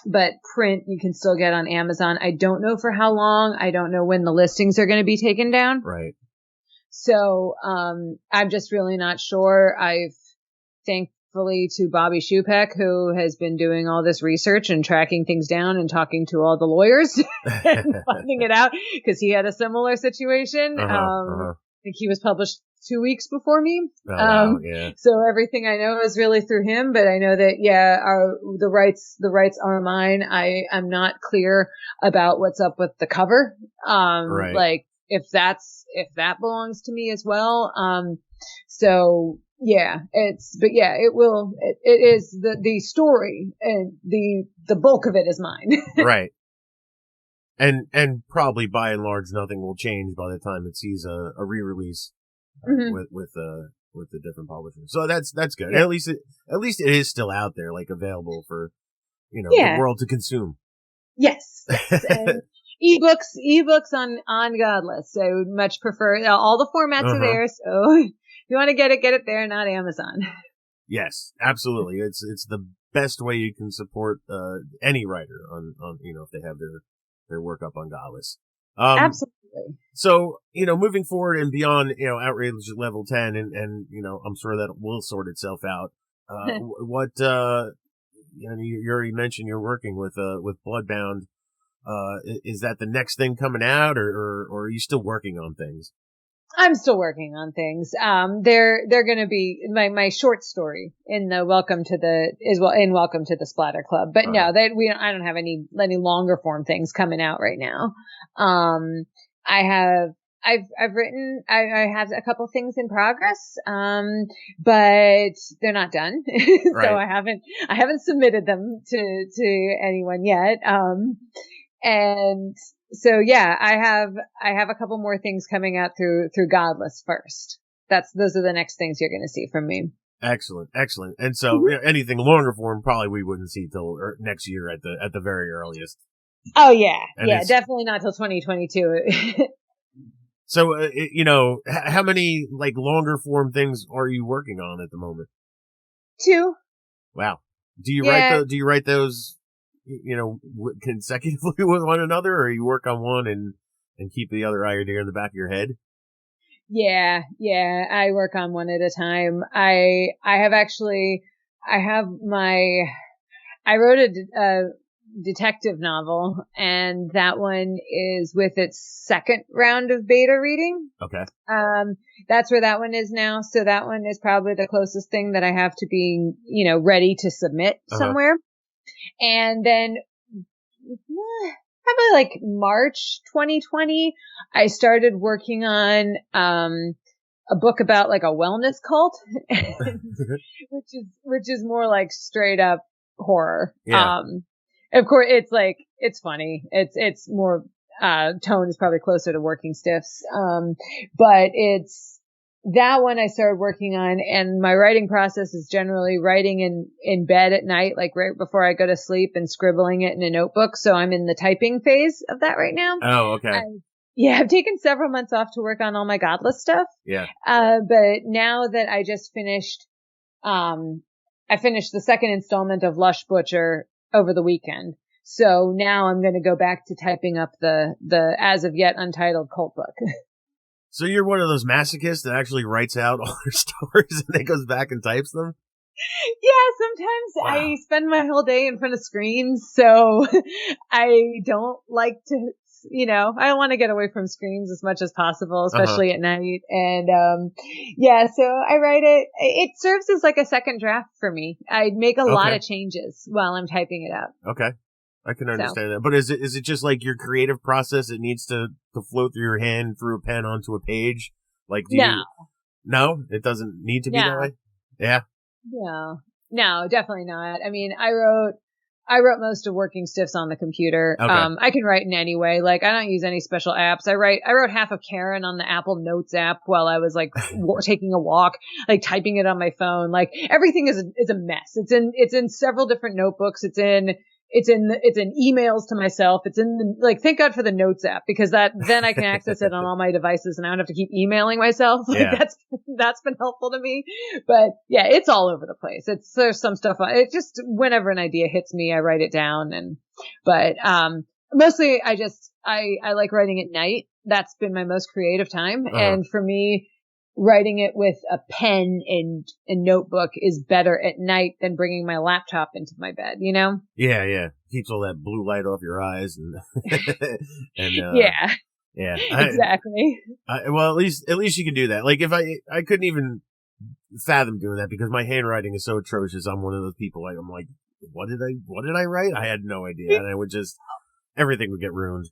But print you can still get on Amazon. I don't know for how long. I don't know when the listings are going to be taken down. Right. So, I'm just really not sure. I've thankfully to Bobby Shupak, who has been doing all this research and tracking things down and talking to all the lawyers and finding it out because he had a similar situation. I think he was published 2 weeks before me. Oh, wow, yeah. So everything I know is really through him, but I know that, the rights are mine. I'm not clear about what's up with the cover. Right. Like if that belongs to me as well. So yeah, it is the story and the bulk of it is mine. Right. And probably by and large nothing will change by the time it sees a re-release with the different publishers. So that's good. Yeah. At least it is still out there, like available for the world to consume. Yes. And ebooks on Godless. So I would much prefer all the formats are there. So if you want to get it there, not Amazon. Yes, absolutely. It's the best way you can support any writer on if they have their work up on Godless. Absolutely. So, moving forward and beyond, outrage level 10 and I'm sure that will sort itself out. What, you already mentioned you're working with Bloodbound. Is that the next thing coming out or are you still working on things? I'm still working on things. They're going to be my short story in the Welcome to the Splatter Club. But no, I don't have any longer form things coming out right now. I've written, I have a couple things in progress, but they're not done. Right. So I haven't submitted them to anyone yet. And so yeah, I have a couple more things coming out through Godless first. Those are the next things you're going to see from me. Excellent. And so anything longer form probably we wouldn't see till next year at the very earliest. Oh yeah. And yeah, definitely not till 2022. So, how many like longer form things are you working on at the moment? 2. Wow. Do you write those, consecutively with one another, or you work on one and keep the other idea in the back of your head? Yeah. I work on one at a time. I wrote a detective novel, and that one is with its second round of beta reading. Okay. That's where that one is now. So that one is probably the closest thing that I have to being, ready to submit somewhere. And then probably like March 2020, I started working on, a book about like a wellness cult, which is more like straight up horror. Yeah. Of course, it's funny. It's more, tone is probably closer to Working Stiffs. But it's that one I started working on, and my writing process is generally writing in bed at night, like right before I go to sleep, and scribbling it in a notebook. So I'm in the typing phase of that right now. Oh, okay. I've taken several months off to work on all my Godless stuff. Yeah. But now that I just finished, I finished the second installment of Lush Butcher over the weekend. So now I'm going to go back to typing up the as of yet untitled cult book. So you're one of those masochists that actually writes out all their stories and then goes back and types them? Yeah, sometimes I spend my whole day in front of screens, so I don't like to, I want to get away from screens as much as possible, especially at night. And, so I write it. It serves as like a second draft for me. I make a lot of changes while I'm typing it up. Okay. I can understand that. But is it just like your creative process? It needs to flow through your hand, through a pen onto a page? Like, no, it doesn't need to be that way? Yeah. No, definitely not. I mean, I wrote most of Working Stiffs on the computer. Okay. I can write in any way. Like, I don't use any special apps. I wrote half of Karen on the Apple Notes app while I was like taking a walk, like typing it on my phone. Like, everything is a mess. It's in several different notebooks. It's in emails to myself. It's in thank God for the Notes app, because then I can access it on all my devices and I don't have to keep emailing myself. That's been helpful to me. But yeah, it's all over the place. There's some stuff it just, whenever an idea hits me, I write it down. But mostly I like writing at night. That's been my most creative time. And for me, writing it with a pen and a notebook is better at night than bringing my laptop into my bed, Yeah. Keeps all that blue light off your eyes and yeah, exactly. Well, at least you can do that. Like, if I couldn't even fathom doing that because my handwriting is so atrocious. I'm one of those people. I'm like, what did I write? I had no idea, and I would just everything would get ruined.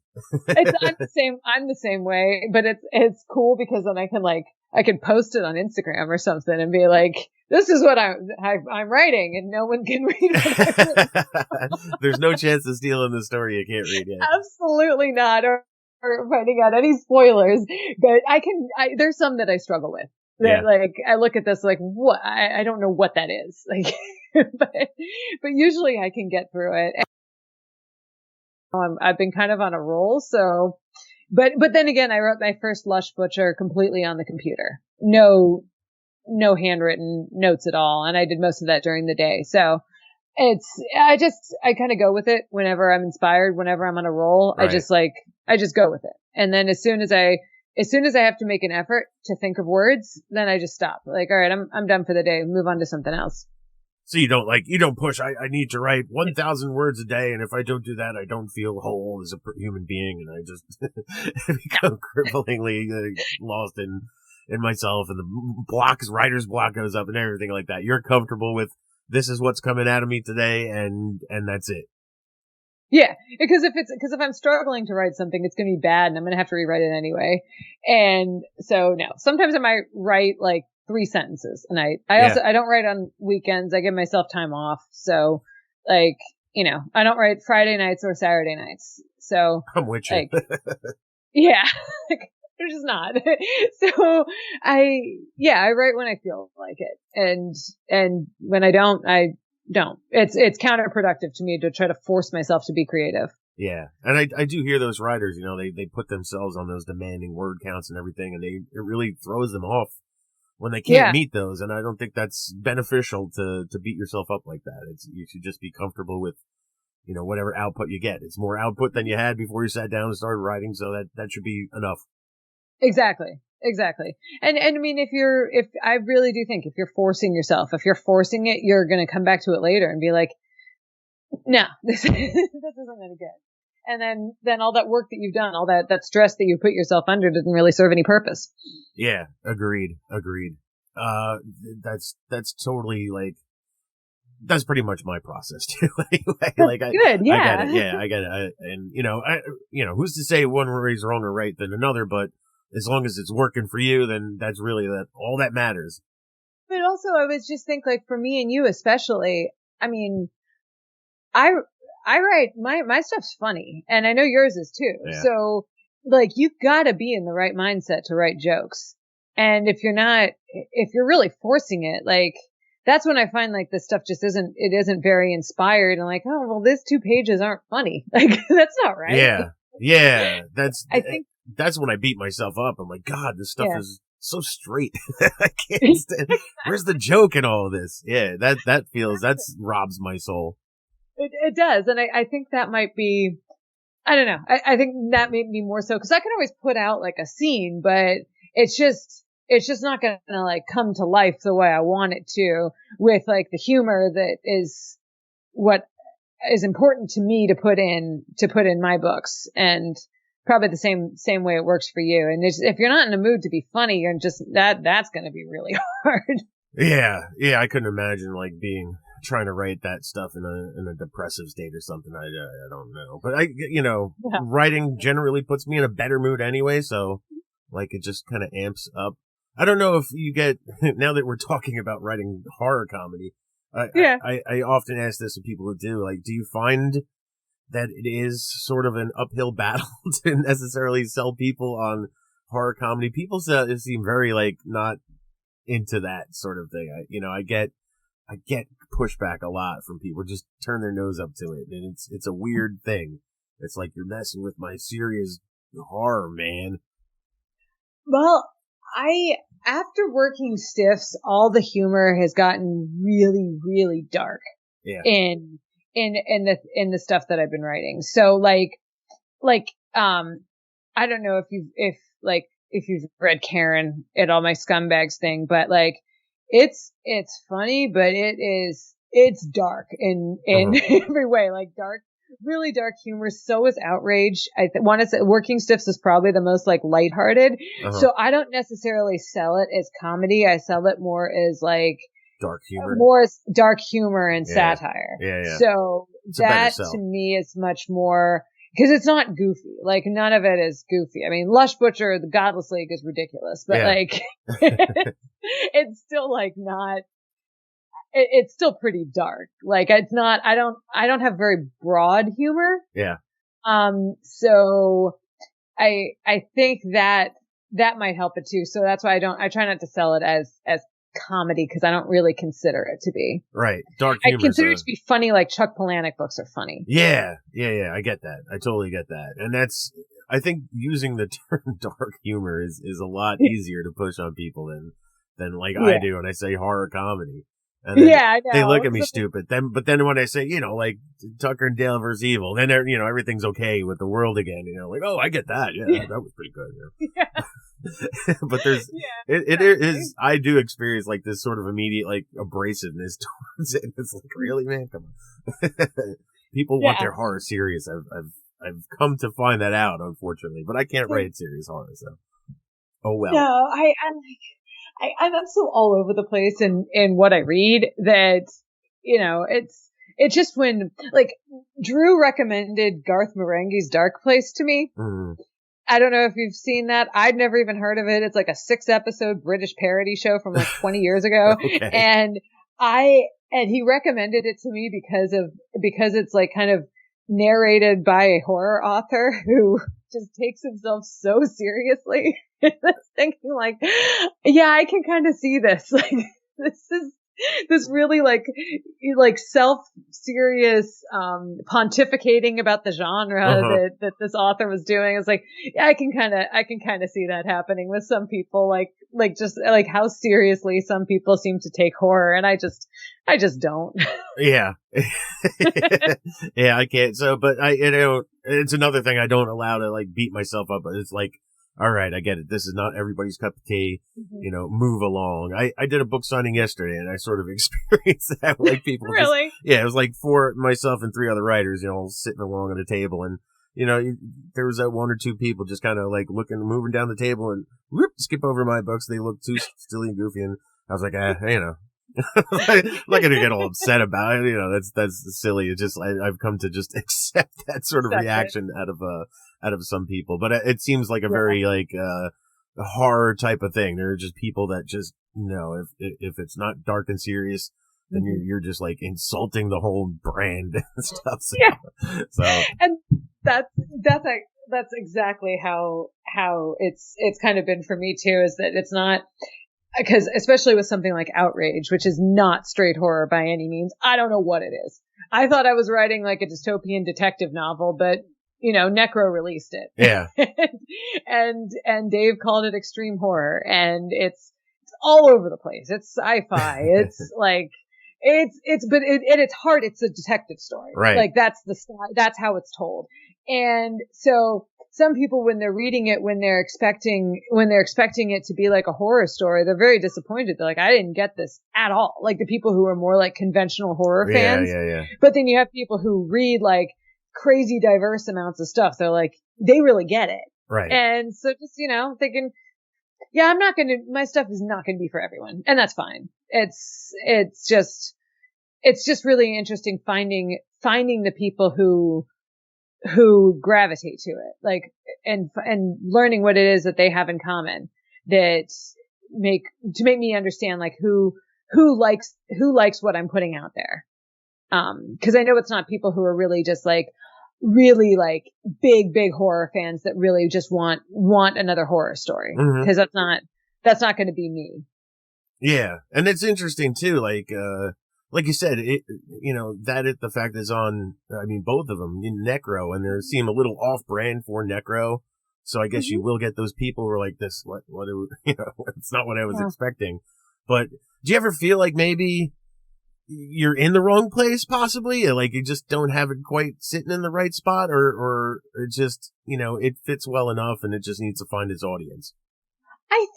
I'm the same way, but it's cool because then I can I could post it on Instagram or something and be like, this is what I'm writing, and no one can read it. There's no chance of stealing the story you can't read yet. Absolutely not. Or finding out any spoilers. But there's some that I struggle with. That, like, I look at this like, what? I don't know what that is. Like, but usually I can get through it. And I've been kind of on a roll. So, but then again, I wrote my first Lush Butcher completely on the computer. No handwritten notes at all. And I did most of that during the day. So I kind of go with it whenever I'm inspired, whenever I'm on a roll. Right. I just go with it. And then as soon as I have to make an effort to think of words, then I just stop. Like, all right, I'm done for the day. Move on to something else. So you don't push. I need to write 1,000 words a day. And if I don't do that, I don't feel whole as a human being. And I just become cripplingly lost in myself, and the writer's block goes up and everything like that. You're comfortable with, this is what's coming out of me today, and that's it. Yeah, because if I'm struggling to write something, it's going to be bad, and I'm going to have to rewrite it anyway. And so no, sometimes I might write like 3 sentences a night. I don't write on weekends. I give myself time off. So like, I don't write Friday nights or Saturday nights. So I'm with you. Like, yeah. Which is not. So I write when I feel like it. And when I don't, I don't. It's counterproductive to me to try to force myself to be creative. Yeah. And I do hear those writers, they put themselves on those demanding word counts and everything, and it really throws them off when they can't meet those. And I don't think that's beneficial to beat yourself up like that. You should just be comfortable with, whatever output you get. It's more output than you had before you sat down and started writing. So that should be enough. Exactly. And I mean, I really do think if you're forcing yourself, if you're forcing it, you're going to come back to it later and be like, no, this isn't any good. And then all that work that you've done, all that stress that you put yourself under didn't really serve any purpose. Yeah. Agreed. That's totally like, that's pretty much my process too. Good. Yeah. I get it. And who's to say one way is wrong or right than another, but as long as it's working for you, then that's really all that matters. But also, I was just think like for me and you especially, I mean, I write my stuff's funny, and I know yours is too. Yeah. So like you've got to be in the right mindset to write jokes. And if you're really forcing it, like that's when I find like this stuff just isn't very inspired, and like, oh, well, these 2 pages aren't funny. Like that's not right. Yeah. I think that's when I beat myself up. I'm like, God, this stuff is so straight. I can't stand. Where's the joke in all of this? Yeah, that robs my soul. It does. And I think that might be, I don't know. I think that made me more so, cause I can always put out like a scene, but it's just not going to like come to life the way I want it to, with like the humor that is what is important to me to put in my books. And probably the same way it works for you. And if you're not in the mood to be funny, you're just that's going to be really hard. Yeah. I couldn't imagine like trying to write that stuff in a depressive state or something. I don't know, but writing generally puts me in a better mood anyway. So like it just kind of amps up. I don't know if you get, now that we're talking about writing horror comedy, I often ask this to people who do, like, do you find that it is sort of an uphill battle to necessarily sell people on horror comedy? People seem very like not into that sort of thing. I get pushback a lot from people, just turn their nose up to it, and it's a weird thing. It's like, you're messing with my serious horror, man. Well, after working stiffs, all the humor has gotten really, really dark. Yeah. In the stuff that I've been writing. So like, I don't know if you've read Karen at All My Scumbags thing, but like, it's funny, but it's dark in every way, like dark, really dark humor. So is Outrage. I want to say Working Stiffs is probably the most like lighthearted. So I don't necessarily sell it as comedy. I sell it more as like dark humor, more as dark humor and satire. Yeah. So that to me is much more, because it's not goofy. Like, none of it is goofy. I mean, Lush Butcher, the Godless League is ridiculous, but like, it's still like not, it's still pretty dark. Like, it's not, I don't have very broad humor. Yeah. So I think that might help it too. So that's why I try not to sell it as comedy, because I don't really consider it to be. Right. Dark humor. I consider it to be funny, like Chuck Palahniuk books are funny. Yeah. I get that. I totally get that. And I think using the term dark humor is a lot easier to push on people than like I do when I say horror comedy. And then I know. they look at me stupid. But then when I say, like Tucker and Dale versus Evil, then everything's okay with the world again. Like, oh, I get that. Yeah, that was pretty good. Yeah. But there's it is, I do experience like this sort of immediate like abrasiveness towards it. It's like, really, man, come on. People want their horror serious. I've come to find that out, unfortunately, but I can't write serious horror. So, oh well. No, I'm so all over the place in what I read that, it's just when, like, Drew recommended Garth Marenghi's Dark Place to me. Mm. I don't know if you've seen that. I'd never even heard of it. It's like a 6-episode British parody show from like 20 years ago. Okay. And he recommended it to me because it's like kind of narrated by a horror author who just takes himself so seriously. I was thinking like, yeah, I can kind of see this. Like, this really like self-serious, pontificating about the genre that this author was doing. It's like, yeah, I can kind of see that happening with some people, like just like how seriously some people seem to take horror. And I just don't. Yeah. Yeah, I can't. So, but it's another thing I don't allow to like beat myself up. But it's like, all right, I get it. This is not everybody's cup of tea. Mm-hmm. Move along. I did a book signing yesterday, and I sort of experienced that. Like people, really? It was like myself and 3 other writers, sitting along at a table, and there was that 1 or 2 people just kind of like moving down the table, and whoop, skip over my books. They look too silly and goofy, and I was like, I'm not gonna get all upset about it. That's silly. It's just I've come to just accept that sort of reaction out of some people. But it seems like a very like horror type of thing. There are just people that just if it's not dark and serious, then you're just like insulting the whole brand and stuff. So, yeah. So and that's exactly how it's kind of been for me too. Is that it's not. Because especially with something like Outrage, which is not straight horror by any means, I don't know what it is. I thought I was writing like a dystopian detective novel, but Necro released it. Yeah. and Dave called it extreme horror, and it's all over the place. It's sci-fi. It's like but at its heart, it's a detective story. Right. Like that's how it's told. And so some people, when they're reading it, when they're expecting it to be like a horror story, they're very disappointed. They're like, I didn't get this at all. Like the people who are more like conventional horror fans. Yeah. But then you have people who read like crazy diverse amounts of stuff. They're like, they really get it. Right. And so just, thinking, yeah, my stuff is not going to be for everyone. And that's fine. It's just really interesting finding the people who gravitate to it, like, and learning what it is that they have in common that make me understand, like, who likes what I'm putting out there. 'Cause I know it's not people who are really just like, really like big horror fans that really just want another horror story. Mm-hmm. 'Cause that's not going to be me. Yeah. And it's interesting too, like you said, the fact is on, I mean, both of them in Necro, and they seem a little off brand for Necro. So I guess you will get those people who are like this, it's not what I was expecting. But do you ever feel like maybe you're in the wrong place, possibly? Like you just don't have it quite sitting in the right spot, or it just, it fits well enough and it just needs to find its audience? I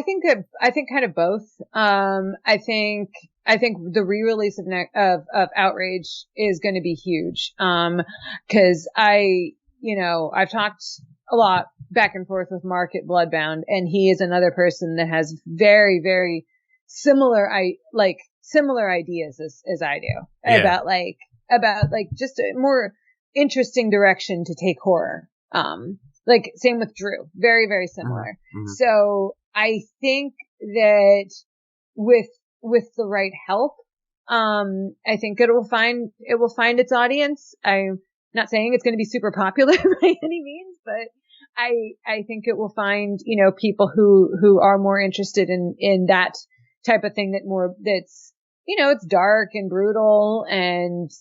think kind of both. I think the re-release of Outrage is going to be huge. 'Cause I've talked a lot back and forth with Mark at Bloodbound, and he is another person that has very, very similar ideas as I do about just more interesting direction to take horror. Like same with Drew, very, very similar. Mm-hmm. So I think that with the right help, I think it will find its audience. I'm not saying it's going to be super popular by any means, but I think it will find, people who are more interested in that type of thing that's, it's dark and brutal and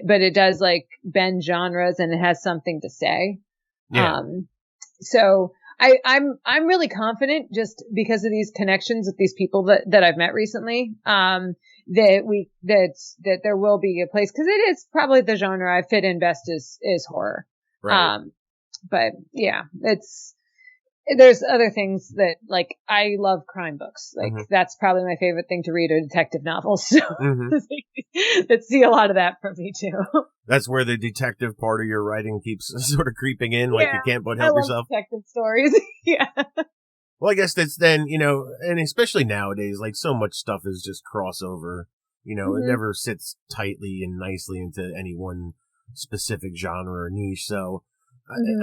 but it does like bend genres and it has something to say. Yeah. So I'm really confident just because of these connections with these people that I've met recently, that there will be a place, cause it is probably the genre I fit in best is horror. Right. But yeah, there's other things that like, I love crime books. Like that's probably my favorite thing to read are detective novels. So let's see a lot of that from me too. That's where the detective part of your writing keeps sort of creeping in, like you can't but help yourself. Detective stories. Yeah. Well, I guess that's then, and especially nowadays, like so much stuff is just crossover. It never sits tightly and nicely into any one specific genre or niche. So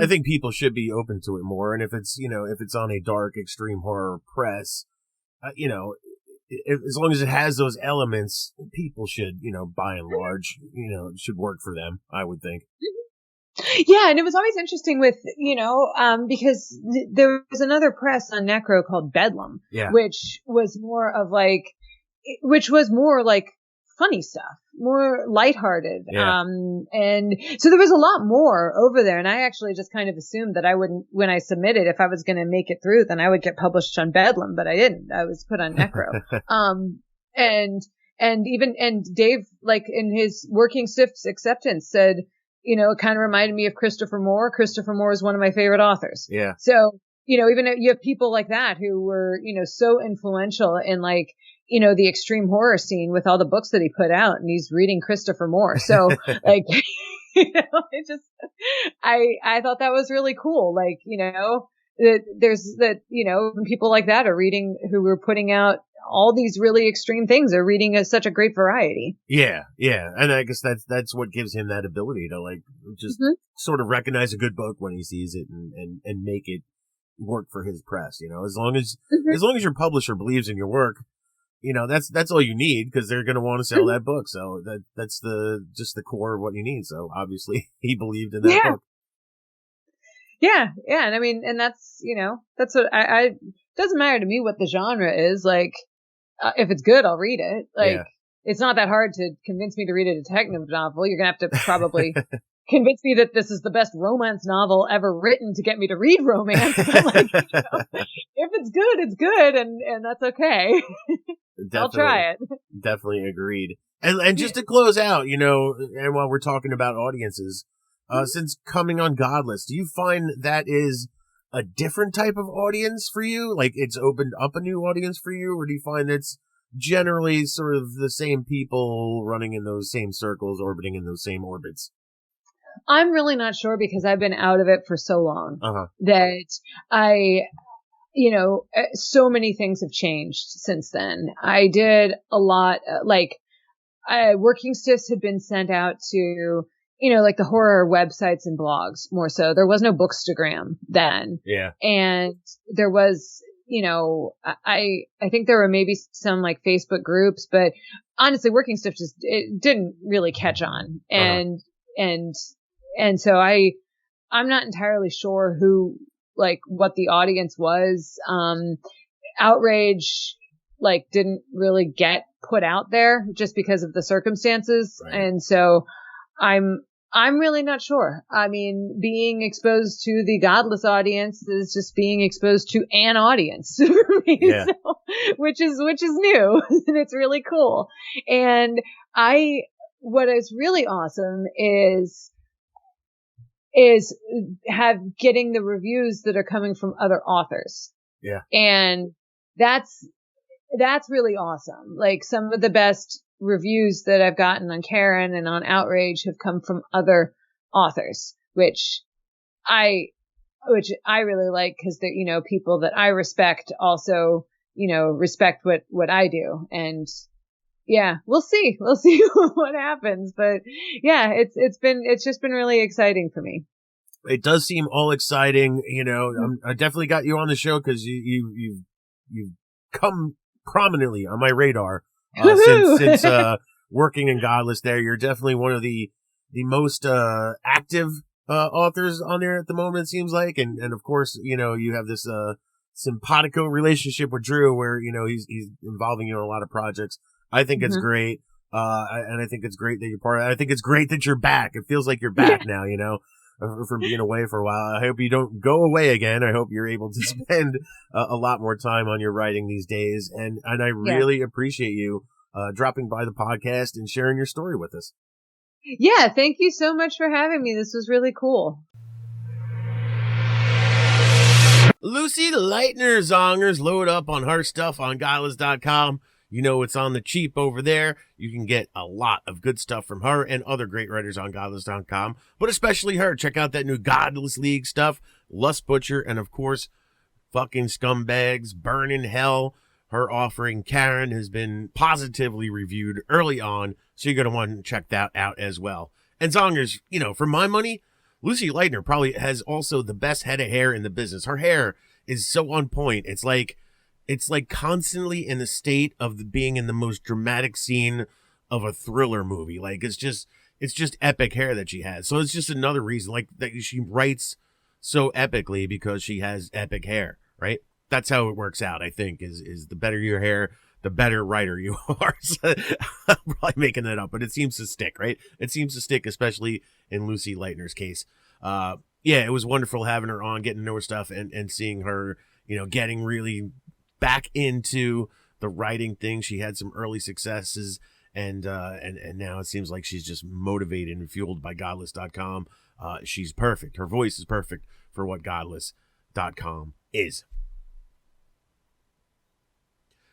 I think people should be open to it more. And if it's, if it's on a dark, extreme horror press, as long as it has those elements, people should, by and large, it should work for them, I would think. Yeah. And it was always interesting with, because there was another press on Necro called Bedlam, which was more like funny stuff, more lighthearted. Yeah. And so there was a lot more over there. And I actually just kind of assumed that I wouldn't, when I submitted, if I was going to make it through, then I would get published on Bedlam, but I didn't. I was put on Necro. And Dave, like in his working stiffs acceptance said, it kind of reminded me of Christopher Moore. Christopher Moore is one of my favorite authors. Yeah. So, even if you have people like that who were, so influential in like, the extreme horror scene with all the books that he put out, and he's reading Christopher Moore. So like, I thought that was really cool. Like, when people like that are reading, who were putting out all these really extreme things, are reading such a great variety. Yeah. Yeah. And I guess that's what gives him that ability to like just sort of recognize a good book when he sees it and make it work for his press. As long as your publisher believes in your work, that's all you need, because they're going to want to sell that book. So that's just the core of what you need. So obviously he believed in that book. Yeah. Yeah. And I mean, and that's, that's what it doesn't matter to me what the genre is. Like, if it's good, I'll read it. Like, it's not that hard to convince me to read a detective novel. You're going to have to probably convince me that this is the best romance novel ever written to get me to read romance. But like, if it's good, it's good. And that's okay. I'll try it. Definitely agreed. And just to close out, and while we're talking about audiences, since coming on Godless, do you find that is a different type of audience for you? Like it's opened up a new audience for you? Or do you find it's generally sort of the same people running in those same circles, orbiting in those same orbits? I'm really not sure, because I've been out of it for so long that so many things have changed since then. I did a lot, working stiffs had been sent out to, like the horror websites and blogs more so. There was no Bookstagram then. Yeah. And there was, I think there were maybe some like Facebook groups, but honestly, working stiff it didn't really catch on. And so I'm not entirely sure what the audience was. Outrage, didn't really get put out there just because of the circumstances. Right. And so I'm really not sure. I mean, being exposed to the Godless audience is just being exposed to an audience for me, which is new and it's really cool. And what is really awesome is getting the reviews that are coming from other authors. Yeah. And that's really awesome. Like some of the best reviews that I've gotten on Karen and on Outrage have come from other authors, which I really like, because they're, people that I respect also, respect what I do. And, Yeah, we'll see. We'll see what happens. But yeah, it's just been really exciting for me. It does seem all exciting. You know, I definitely got you on the show because you've come prominently on my radar since working in Godless there. You're definitely one of the most active authors on there at the moment, it seems like. And of course, you know, you have this simpatico relationship with Drew where, you know, he's involving you in a lot of projects. I think it's great. And I think it's great that you're part of it. I think it's great that you're back. It feels like you're back now, you know, from being away for a while. I hope you don't go away again. I hope you're able to spend a lot more time on your writing these days. And I really appreciate you dropping by the podcast and sharing your story with us. Yeah, thank you so much for having me. This was really cool. Lucy Leitner Zongers, load up on her stuff on Godless.com. You know it's on the cheap over there. You can get a lot of good stuff from her and other great writers on Godless.com, but especially her. Check out that new Godless League stuff, Lust Butcher, and of course, Fucking Scumbags, Burn in Hell. Her offering, Karen, has been positively reviewed early on, so you're going to want to check that out as well. And Zongers, you know, for my money, Lucy Leitner probably has also the best head of hair in the business. Her hair is so on point. It's like constantly in the state of being in the most dramatic scene of a thriller movie. Like it's just epic hair that she has. So it's just another reason like that she writes so epically because she has epic hair, right? That's how it works out, I think, is the better your hair, the better writer you are. So, I'm probably making that up, but it seems to stick, right? It seems to stick, especially in Lucy Leitner's case. Yeah, it was wonderful having her on, getting to know her stuff and seeing her, you know, getting really back into the writing thing. She had some early successes and now it seems like she's just motivated and fueled by Godless.com. She's perfect. Her voice is perfect for what Godless.com is.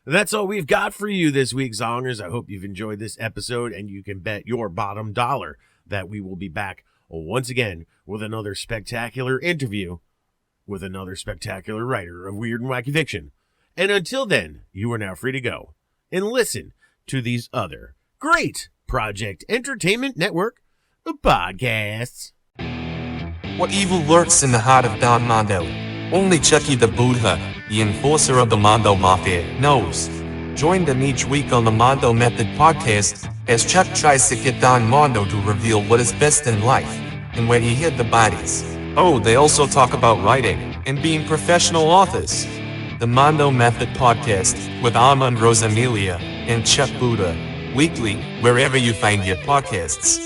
That's all we've got for you this week, Zongers. I hope you've enjoyed this episode, and you can bet your bottom dollar that we will be back once again with another spectacular interview with another spectacular writer of weird and wacky fiction. And until then, you are now free to go and listen to these other great Project Entertainment Network podcasts. What evil lurks in the heart of Don Mondo? Only Chucky the Buddha, the enforcer of the Mondo Mafia, knows. Join them each week on the Mondo Method podcast as Chuck tries to get Don Mondo to reveal what is best in life and where he hid the bodies. Oh, they also talk about writing and being professional authors. The Mondo Method podcast with Armand Rosamilia and Chuck Buddha, weekly, wherever you find your podcasts.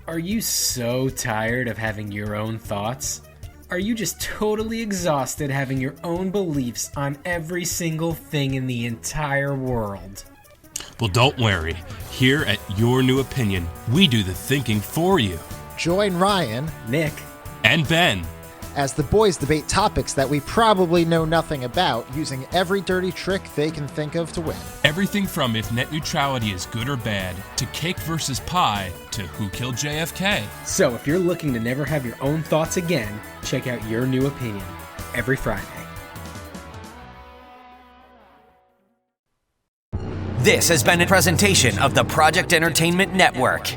Are you so tired of having your own thoughts? Are you just totally exhausted having your own beliefs on every single thing in the entire world? Well, don't worry. Here at Your New Opinion, we do the thinking for you. Join Ryan, Nick, and Ben as the boys debate topics that we probably know nothing about, using every dirty trick they can think of to win. Everything from if net neutrality is good or bad, to cake versus pie, to who killed JFK. So if you're looking to never have your own thoughts again, check out Your New Opinion every Friday. This has been a presentation of the Project Entertainment Network.